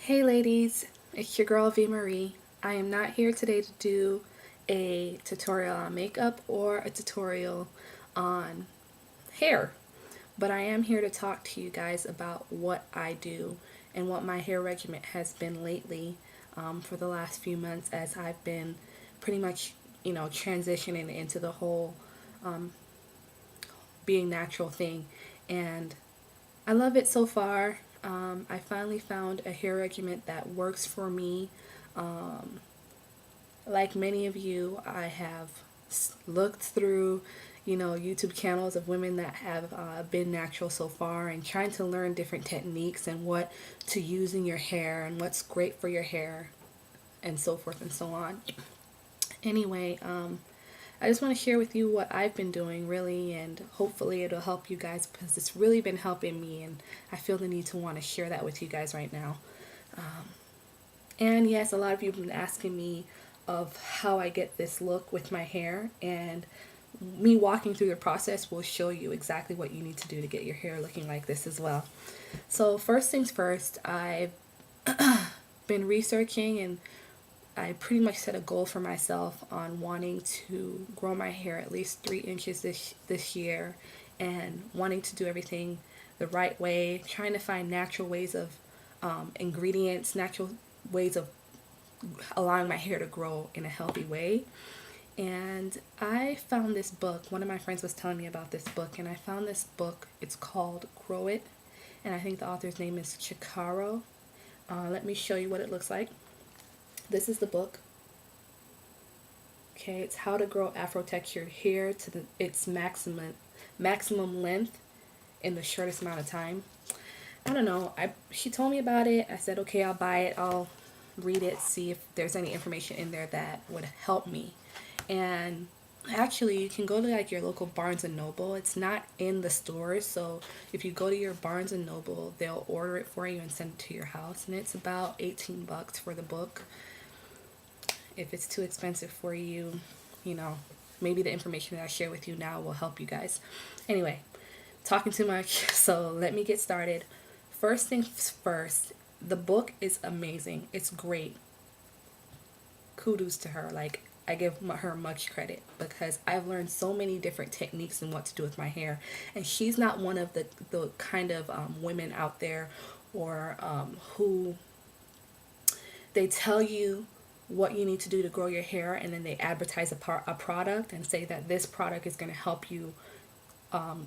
Hey ladies, it's your girl V Marie. I am not here today to do a tutorial on makeup or a tutorial on hair, but I am here to talk to you guys about what I do and what my hair regimen has been lately for the last few months as I've been pretty much, transitioning into the whole being natural thing. And I love it so far. I finally found a hair regimen that works for me. Um, like many of you, I have looked through, YouTube channels of women that have been natural so far and trying to learn different techniques and what to use in your hair and what's great for your hair and so forth and so on. Anyway, I just want to share with you what I've been doing really, and hopefully it'll help you guys because it's really been helping me, and I feel the need to want to share that with you guys right now. And yes, a lot of you have been asking me of how I get this look with my hair, and me walking through the process will show you exactly what you need to do to get your hair looking like this as well. So first things first, I've been researching and I pretty much set a goal for myself on wanting to grow my hair at least 3 inches this year and wanting to do everything the right way, trying to find natural ways of ingredients, natural ways of allowing my hair to grow in a healthy way. And I found this book. One of my friends was telling me about this book, and I found this book. It's called Grow It, and I think the author's name is Chikaro. Let me show you what it looks like. This is the book. Okay, it's how to grow Afro textured hair to its maximum length in the shortest amount of time. I don't know. She told me about it. I said, okay, I'll buy it. I'll read it, see if there's any information in there that would help me. And actually, you can go to like your local Barnes and Noble. It's not in the stores, so if you go to your Barnes and Noble, they'll order it for you and send it to your house. And it's about 18 bucks for the book. If it's too expensive for you, maybe the information that I share with you now will help you guys. Anyway, talking too much, so let me get started. First things first, the book is amazing. It's great. Kudos to her. Like, I give her much credit because I've learned so many different techniques and what to do with my hair. And she's not one of the kind of women out there or who they tell you what you need to do to grow your hair and then they advertise a product and say that this product is going to help you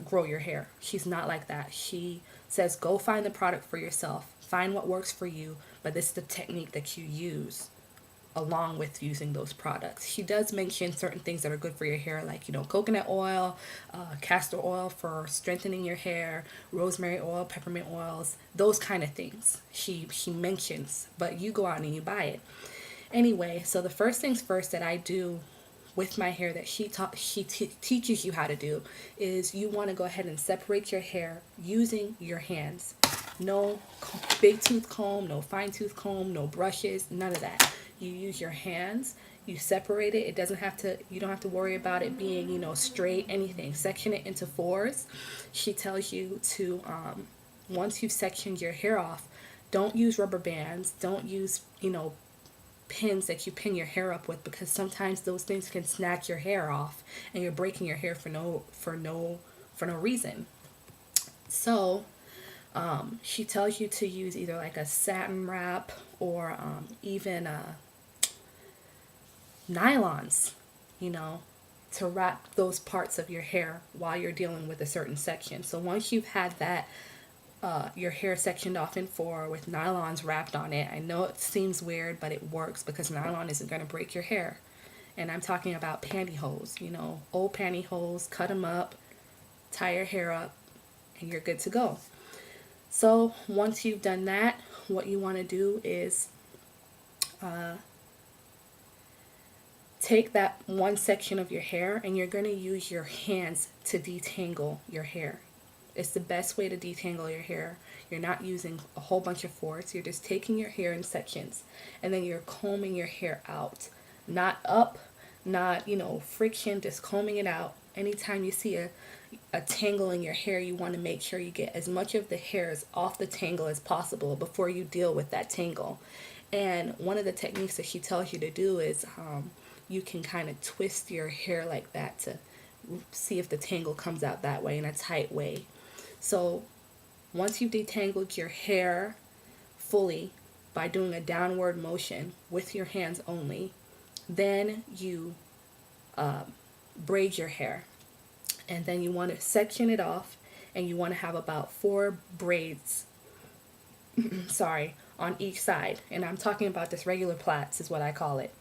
grow your hair. She's not like that. She says go find the product for yourself, find what works for you, but this is the technique that you use along with using those products. She does mention certain things that are good for your hair, like coconut oil, castor oil for strengthening your hair, rosemary oil, peppermint oils, those kind of things she mentions, but you go out and you buy it. Anyway, so the first things first that I do with my hair that she teaches you how to do is you want to go ahead and separate your hair using your hands. No big tooth comb, no fine tooth comb, no brushes, none of that. You use your hands, you separate it. It doesn't have to, you don't have to worry about it being, straight, anything. Section it into fours. She tells you to, once you've sectioned your hair off, don't use rubber bands, don't use, pins that you pin your hair up with because sometimes those things can snatch your hair off and you're breaking your hair for no reason. So she tells you to use either like a satin wrap or even nylons, to wrap those parts of your hair while you're dealing with a certain section. So once you've had that your hair sectioned off in four with nylons wrapped on it. I know it seems weird, but it works because nylon isn't going to break your hair. And I'm talking about pantyhose, old pantyhose, cut them up, tie your hair up, and you're good to go. So once you've done that, what you want to do is take that one section of your hair and you're going to use your hands to detangle your hair. It's the best way to detangle your hair. You're not using a whole bunch of force. You're just taking your hair in sections and then you're combing your hair out. Not up, not, friction, just combing it out anytime you see a tangle in your hair, you want to make sure you get as much of the hairs off the tangle as possible before you deal with that tangle. And one of the techniques that she tells you to do is you can kind of twist your hair like that to see if the tangle comes out that way in a tight way. So once you've detangled your hair fully by doing a downward motion with your hands only, then you braid your hair. And then you want to section it off, and you want to have about 4 braids, sorry, on each side. And I'm talking about this regular plaits is what I call it.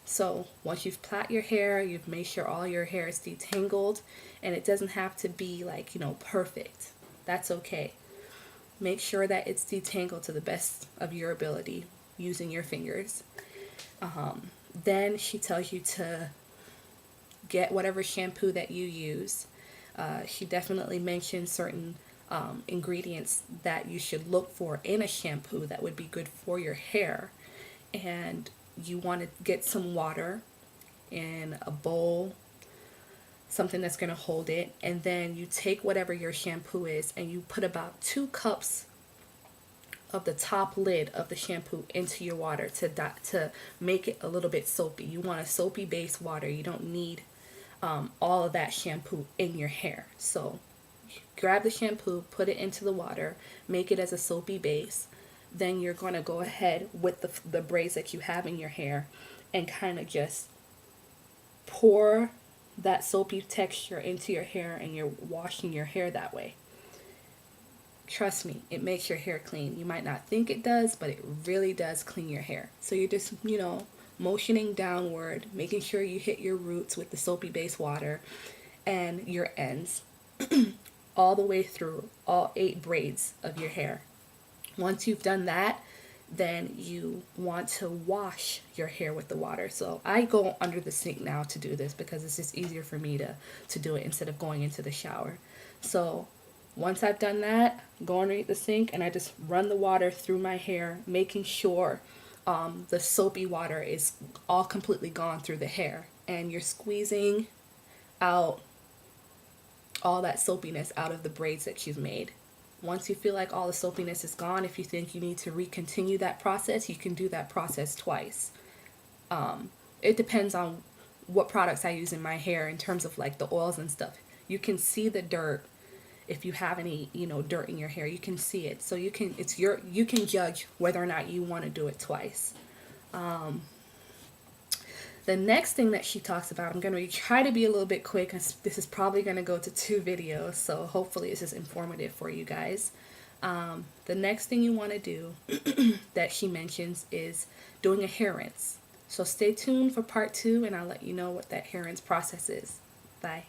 So once you've plait your hair, you've made sure all your hair is detangled, and it doesn't have to be like, perfect. That's okay. Make sure that it's detangled to the best of your ability using your fingers. Then she tells you to get whatever shampoo that you use. She definitely mentioned certain ingredients that you should look for in a shampoo that would be good for your hair. And you want to get some water in a bowl, something that's going to hold it, and then you take whatever your shampoo is and you put about 2 cups of the top lid of the shampoo into your water to make it a little bit soapy. You want a soapy base water. You don't need all of that shampoo in your hair. So grab the shampoo, put it into the water, make it as a soapy base. Then you're going to go ahead with the braids that you have in your hair and kind of just pour that soapy texture into your hair, and you're washing your hair that way. Trust me, it makes your hair clean. You might not think it does, but it really does clean your hair. So you're just, motioning downward, making sure you hit your roots with the soapy base water and your ends all the way through all 8 braids of your hair. Once you've done that, then you want to wash your hair with the water. So I go under the sink now to do this because it's just easier for me to do it instead of going into the shower. So once I've done that, go underneath the sink and I just run the water through my hair, making sure the soapy water is all completely gone through the hair. And you're squeezing out all that soapiness out of the braids that you've made. Once you feel like all the soapiness is gone, if you think you need to recontinue that process, you can do that process twice. It depends on what products I use in my hair in terms of like the oils and stuff. You can see the dirt. If you have any, dirt in your hair, you can see it. So you can judge whether or not you want to do it twice. The next thing that she talks about, I'm going to try to be a little bit quick. This is probably going to go to 2 videos, so hopefully this is informative for you guys. The next thing you want to do that she mentions is doing a hair rinse. So stay tuned for part 2, and I'll let you know what that hair rinse process is. Bye.